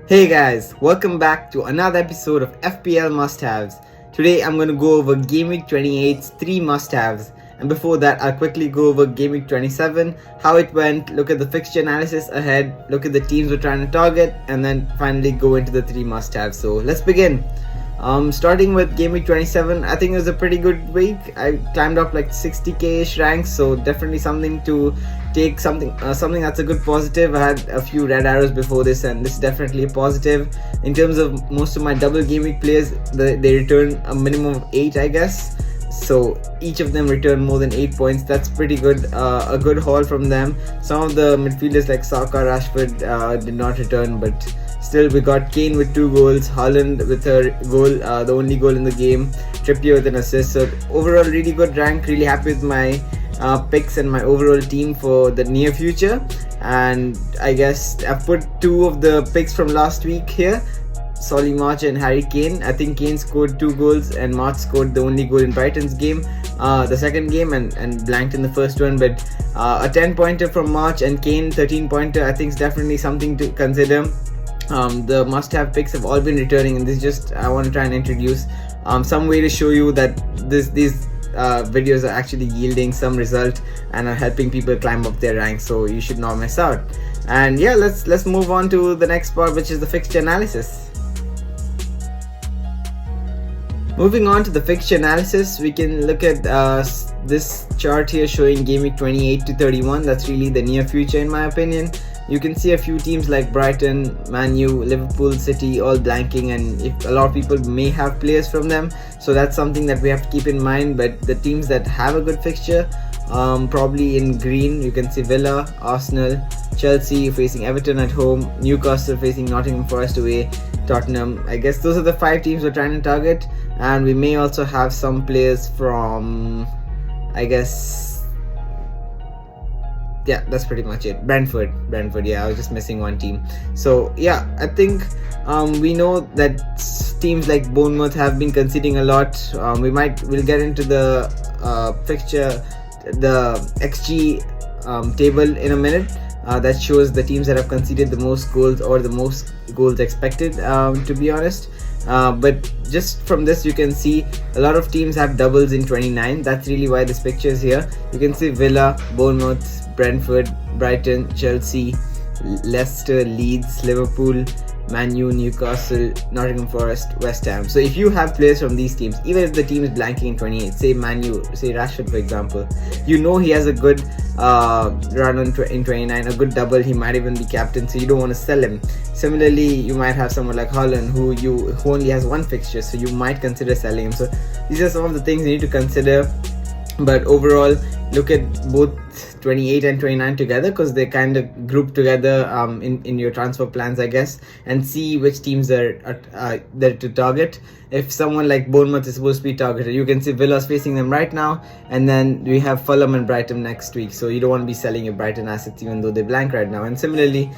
Hey guys, welcome back to another episode of FPL Must-Haves. Today I'm going to go over GameWeek 28's 3 must-haves, and before that I'll quickly go over GameWeek 27, how it went, look at the fixture analysis ahead, look at the teams we're trying to target, and then finally go into the 3 must-haves. So let's begin. Starting with GameWeek 27, I think it was a pretty good week. I climbed up like 60k-ish ranks, so definitely something to take, something that's a good positive. I had a few red arrows before this, and this is definitely a positive. In terms of most of my double GameWeek players, they return a minimum of 8, I guess. So each of them returned more than 8 points. That's pretty good. A good haul from them. Some of the midfielders like Saka, Rashford did not return, but still we got Kane with 2 goals, Haaland with a goal, the only goal in the game, Trippier with an assist. So overall really good rank. Really happy with my picks and my overall team for the near future. And I guess I've put 2 of the picks from last week here, Solly March and Harry Kane. I think Kane scored 2 goals and March scored the only goal in Brighton's game, the second game, and blanked in the first one. But a 10-pointer from March and Kane 13-pointer I think is definitely something to consider. The must-have picks have all been returning, and this just I want to try and introduce some way to show you that these videos are actually yielding some result and are helping people climb up their ranks, so you should not miss out. And yeah, let's move on to the next part, which is the fixture analysis. Moving on to the fixture analysis, we can look at this chart here showing game week 28 to 31. That's really the near future in my opinion. You can see a few teams like Brighton, Man U, Liverpool, City all blanking, and if a lot of people may have players from them, so that's something that we have to keep in mind. But the teams that have a good fixture, probably in green, you can see Villa, Arsenal, Chelsea facing Everton at home, Newcastle facing Nottingham Forest away, Tottenham. I guess those are the 5 teams we're trying to target, and we may also have some players from, I guess, yeah, that's pretty much it. Brentford, yeah, I was just missing one team. So yeah, I think we know that teams like Bournemouth have been conceding a lot. We'll get into the fixture, the XG table in a minute. That shows the teams that have conceded the most goals or the most goals expected, to be honest. But just from this you can see a lot of teams have doubles in 29. That's really why this picture is here. You can see Villa, Bournemouth, Brentford, Brighton, Chelsea, Leicester, Leeds, Liverpool, Man U, Newcastle, Nottingham Forest, West Ham. So if you have players from these teams, even if the team is blanking in 28, say Man U, say Rashford for example, you know he has a good run in 29, a good double, he might even be captain, so you don't want to sell him. Similarly, you might have someone like Haaland who only has 1 fixture, so you might consider selling him. So these are some of the things you need to consider. But overall, look at both 28 and 29 together, because they kind of group together in your transfer plans, I guess, and see which teams are there to target. If someone like Bournemouth is supposed to be targeted, you can see Villa's facing them right now, and then we have Fulham and Brighton next week, so you don't want to be selling your Brighton assets even though they blank right now. And similarly,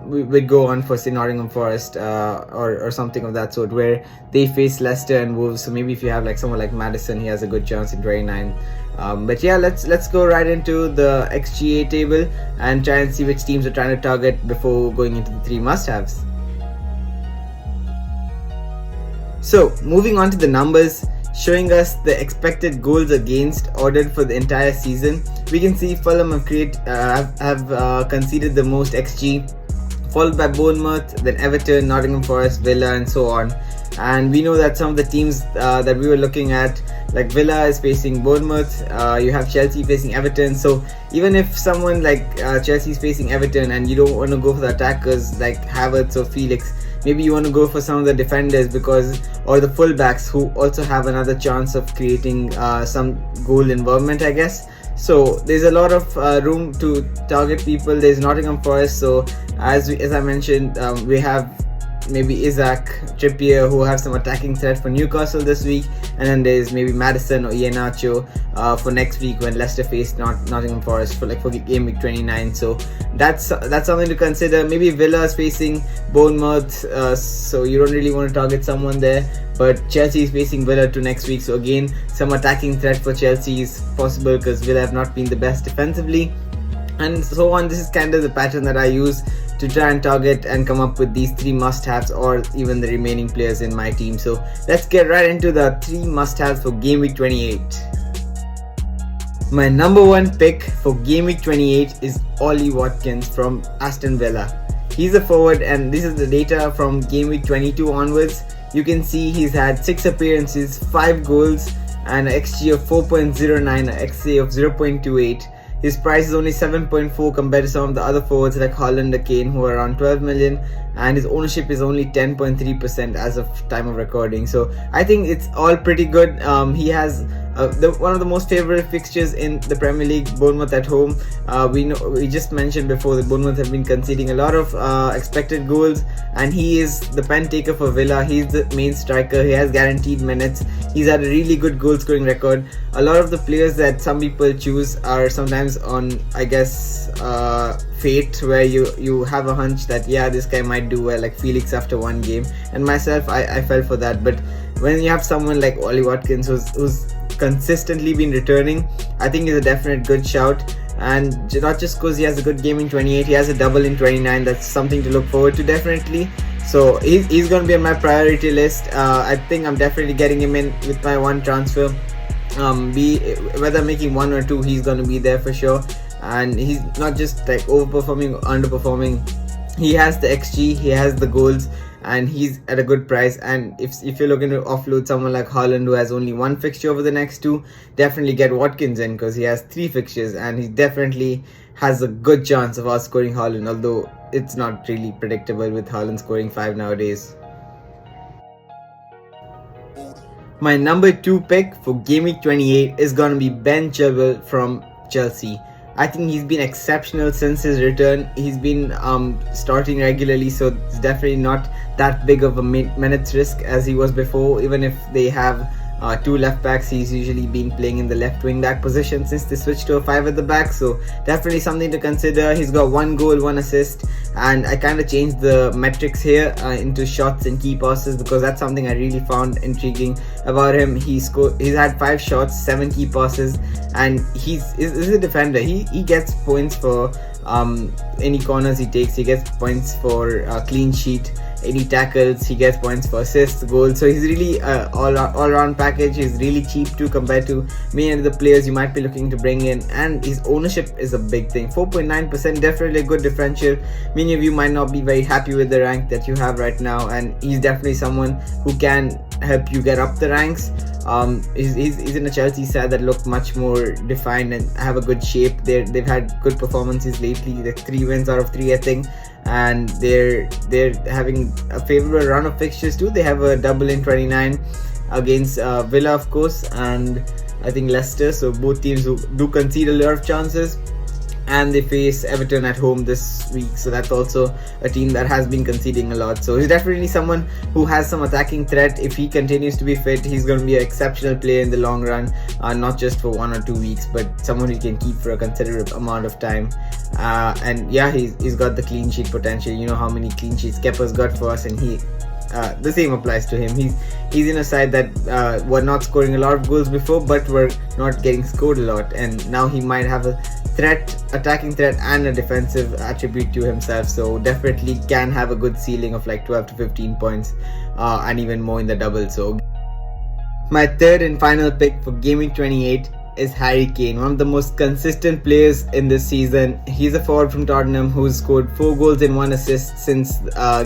we'd go on for say Nottingham Forest or something of that sort, where they face Leicester and Wolves. So maybe if you have like someone like Maddison, he has a good chance in 29. But yeah, let's go right into the XGA table and try and see which teams are trying to target before going into the 3 must-haves. So moving on to the numbers, showing us the expected goals against ordered for the entire season, we can see Fulham have conceded the most XG, followed by Bournemouth, then Everton, Nottingham Forest, Villa, and so on. And we know that some of the teams that we were looking at, like Villa is facing Bournemouth, you have Chelsea facing Everton. So even if someone like Chelsea is facing Everton and you don't want to go for the attackers like Havertz or Felix, maybe you want to go for some of the defenders or the fullbacks who also have another chance of creating some goal involvement, I guess. So there's a lot of room to target people. There's Nottingham Forest, so as I mentioned, we have maybe Isaac, Trippier, who have some attacking threat for Newcastle this week, and then there's maybe Maddison or Iheanacho for next week when Leicester face Nottingham Forest for game week 29. So that's something to consider. Maybe Villa is facing Bournemouth, so you don't really want to target someone there. But Chelsea is facing Villa to next week, so again some attacking threat for Chelsea is possible because Villa have not been the best defensively, and so on. This is kind of the pattern that I use to try and target and come up with these 3 must-haves, or even the remaining players in my team. So let's get right into the 3 must-haves for Game Week 28. My number 1 pick for Game Week 28 is Ollie Watkins from Aston Villa. He's a forward, and this is the data from Game Week 22 onwards. You can see he's had 6 appearances, 5 goals, and an XG of 4.09, an XA of 0.28. His price is only 7.4 compared to some of the other forwards like Haaland or Kane, who are around 12 million, and his ownership is only 10.3% as of time of recording. So I think it's all pretty good. He has one of the most favorite fixtures in the Premier League, Bournemouth at home. We just mentioned before that Bournemouth have been conceding a lot of expected goals, and he is the pen taker for Villa. He's the main striker. He has guaranteed minutes. He's had a really good goal scoring record. A lot of the players that some people choose are sometimes on, I guess, fate, where you have a hunch that yeah, this guy might do well, like Felix after 1 game, and myself, I fell for that. But when you have someone like Ollie Watkins who's consistently been returning, I think is a definite good shout. And not just because he has a good game in 28, he has a double in 29. That's something to look forward to, definitely. So he's going to be on my priority list. I think I'm definitely getting him in with my 1 transfer. Whether I'm making 1 or 2, he's going to be there for sure. And he's not just like overperforming or underperforming. He has the XG, he has the goals, and he's at a good price. And if you're looking to offload someone like Haaland, who has only 1 fixture over the next 2, definitely get Watkins in, because he has 3 fixtures and he definitely has a good chance of outscoring Haaland, although it's not really predictable with Haaland scoring 5 nowadays. My number 2 pick for Game Week 28 is going to be Ben Chilwell from Chelsea. I think he's been exceptional since his return. He's been starting regularly, so it's definitely not that big of a minutes risk as he was before. Even if they have 2 left backs, he's usually been playing in the left wing back position since they switched to a 5 at the back. So definitely something to consider. He's got 1 goal, 1 assist, and I kind of changed the metrics here into shots and key passes, because that's something I really found intriguing about him. He's had 5 shots, 7 key passes, and he's a defender. He gets points for any corners he takes. He gets points for clean sheet. Any tackles, he gets points for assists, goals. So he's really all-round package. He's really cheap too compared to many of the players you might be looking to bring in, and his ownership is a big thing. 4.9%, definitely a good differential. Many of you might not be very happy with the rank that you have right now, and he's definitely someone who can help you get up the ranks. He's in a Chelsea side that look much more defined and have a good shape. They've had good performances lately, like 3 wins out of 3, I think, and they're having a favorable run of fixtures too. They have a double in 29 against Villa, of course, and I think Leicester. So both teams who do concede a lot of chances. And they face Everton at home this week, so that's also a team that has been conceding a lot. So he's definitely someone who has some attacking threat. If he continues to be fit, he's going to be an exceptional player in the long run, not just for 1 or 2 weeks, but someone you can keep for a considerable amount of time. And yeah, he's got the clean sheet potential. You know how many clean sheets Kepa's got for us, and the same applies to him. He's in a side that were not scoring a lot of goals before, but were not getting scored a lot, and now he might have a attacking threat and a defensive attribute to himself. So definitely can have a good ceiling of like 12 to 15 points, and even more in the double. So my 3rd and final pick for Game Week 28 is Harry Kane, one of the most consistent players in this season. He's a forward from Tottenham who's scored 4 goals and 1 assist since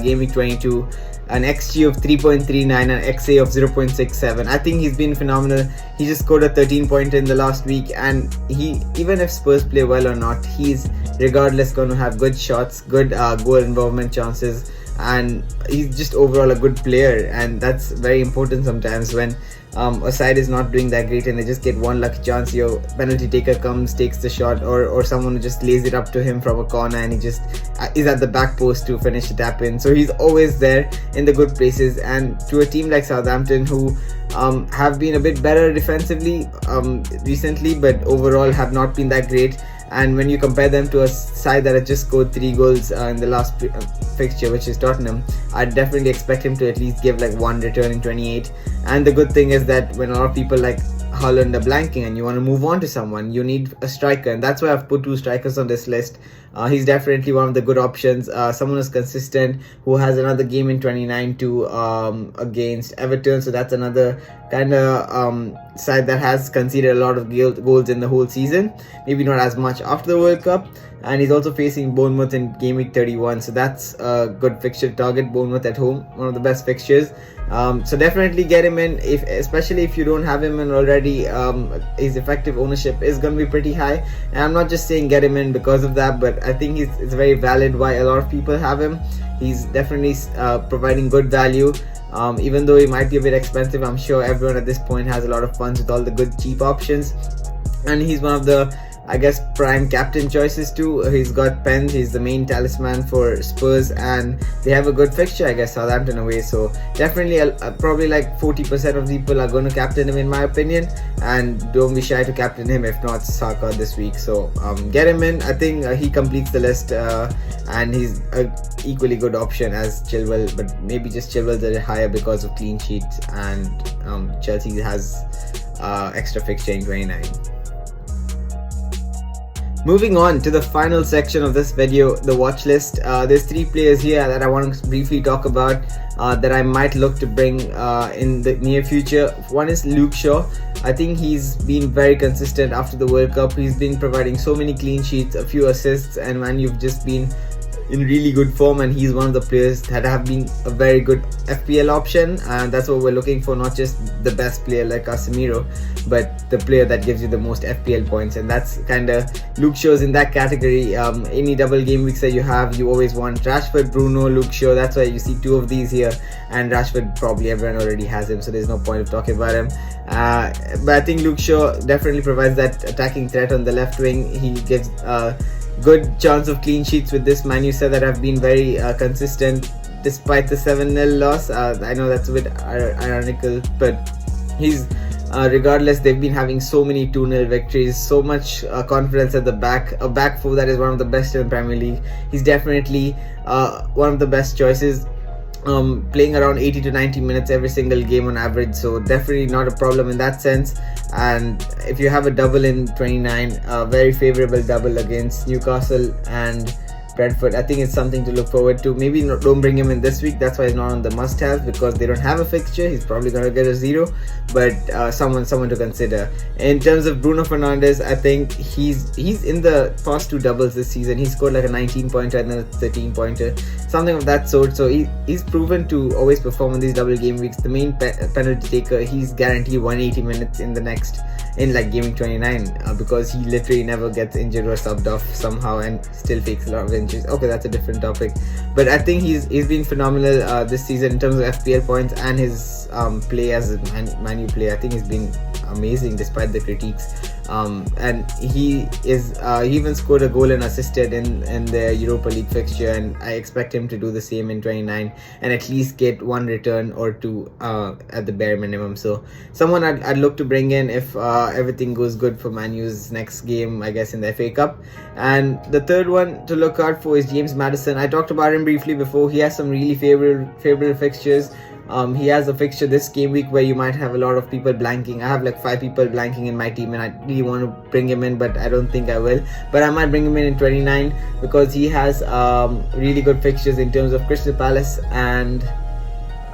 Game Week 22, an XG of 3.39 and an XA of 0.67. I think he's been phenomenal. He just scored a 13-pointer in the last week, and even if Spurs play well or not, he's regardless going to have good shots, good goal involvement chances, and he's just overall a good player. And that's very important sometimes when a side is not doing that great and they just get 1 lucky chance. Your penalty taker comes, takes the shot, or someone just lays it up to him from a corner, and he just is at the back post to finish the tap in. So he's always there in the good places. And to a team like Southampton, who have been a bit better defensively recently, but overall have not been that great. And when you compare them to a side that has just scored 3 goals in the last fixture, which is Tottenham, I'd definitely expect him to at least give like 1 return in 28. And the good thing is that when a lot of people like Haaland are blanking and you want to move on to someone, you need a striker, and that's why I've put 2 strikers on this list. He's definitely one of the good options. Someone who's consistent, who has another game in 29 to against Everton, so that's another kind of side that has conceded a lot of goals in the whole season, maybe not as much after the World Cup. And he's also facing Bournemouth in game week 31, so that's a good fixture target. Bournemouth at home, one of the best fixtures. So definitely get him in, especially if you don't have him in already. His effective ownership is going to be pretty high, and I'm not just saying get him in because of that, but I think it's very valid why a lot of people have him. He's definitely providing good value. Even though he might be a bit expensive, I'm sure everyone at this point has a lot of funds with all the good cheap options, and he's one of the, I guess, prime captain choices too. He's got pens, he's the main talisman for Spurs, and they have a good fixture, I guess, Southampton away. So definitely probably like 40% of people are going to captain him in my opinion, and don't be shy to captain him if not Saka this week. So get him in. I think he completes the list, and he's a equally good option as Chilwell, but maybe just Chilwell's a bit higher because of clean sheets, and Chelsea has extra fixture in 29. Moving on to the final section of this video, the watch list. There's 3 players here that I want to briefly talk about that I might look to bring in the near future. One is Luke Shaw. I think he's been very consistent after the World Cup. He's been providing so many clean sheets, a few assists, and man, you've just been in really good form, and he's one of the players that have been a very good FPL option, and that's what we're looking for, not just the best player like Casemiro, but the player that gives you the most FPL points, and that's kind of Luke Shaw's in that category. Any double game weeks that you have, you always want Rashford, Bruno, Luke Shaw. That's why you see 2 of these here, and Rashford probably everyone already has him, so there's no point of talking about him. But I think Luke Shaw definitely provides that attacking threat on the left wing. He gives good chance of clean sheets with this Man U side that have been very consistent despite the 7-0 loss. I know that's a bit ironical, but he's regardless, they've been having so many 2-0 victories, so much confidence at the back, a back four that is one of the best in the Premier League. He's definitely one of the best choices, playing around 80 to 90 minutes every single game on average, so definitely not a problem in that sense. And if you have a double in 29, a very favourable double against Newcastle and Brentford, I think it's something to look forward to. Maybe don't bring him in this week, that's why he's not on the must-have, because they don't have a fixture. He's probably going to get a 0, but someone to consider. In terms of Bruno Fernandes, I think he's in the past 2 doubles this season. He scored like a 19-pointer and then a 13-pointer, something of that sort. So he's proven to always perform in these double game weeks. The main penalty taker, he's guaranteed 180 minutes in the next, in like gaming 29, because he literally never gets injured or subbed off somehow and still takes a lot of injuries. Okay, that's a different topic, but I think he's been phenomenal this season in terms of FPL points and his play as a Man U player. I think he's been amazing despite the critiques, and he even scored a goal and assisted in the Europa League fixture, and I expect him to do the same in 29 and at least get 1 return or 2 at the bare minimum. So someone I'd look to bring in if everything goes good for Man U's next game, I guess, in the FA Cup. And the third one to look out for is James Maddison. I talked about him briefly before. He has some really favorable fixtures. He has a fixture this game week where you might have a lot of people blanking. I have like 5 people blanking in my team, and I really want to bring him in, but I don't think I will. But I might bring him in 29 because he has really good fixtures in terms of Crystal Palace and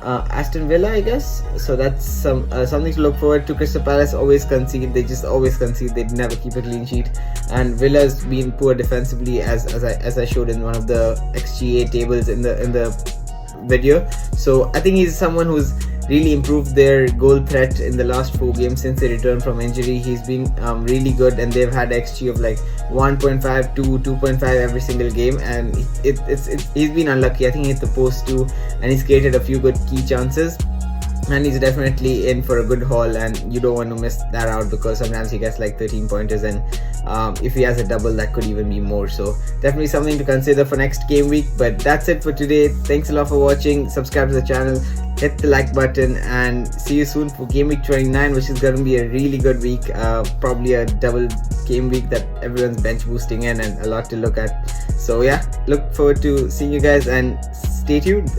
Aston Villa, I guess. So that's something to look forward to. Crystal Palace always concede. They just always concede. They never keep a clean sheet. And Villa's been poor defensively, as I showed in one of the XGA tables in the video. So I think he's someone who's really improved their goal threat in the last 4 games since they returned from injury. He's been really good, and they've had XG of like 1.5 to 2.5 every single game, and he's been unlucky. I think he hit the post too, and he's created a few good key chances, and he's definitely in for a good haul, and you don't want to miss that out because sometimes he gets like 13 pointers, and if he has a double, that could even be more. So definitely something to consider for next game week. But that's it for today. Thanks a lot for watching. Subscribe to the channel, hit the like button, and see you soon for game week 29, which is going to be a really good week. Probably a double game week that everyone's bench boosting in, and a lot to look at. So yeah, look forward to seeing you guys, and stay tuned.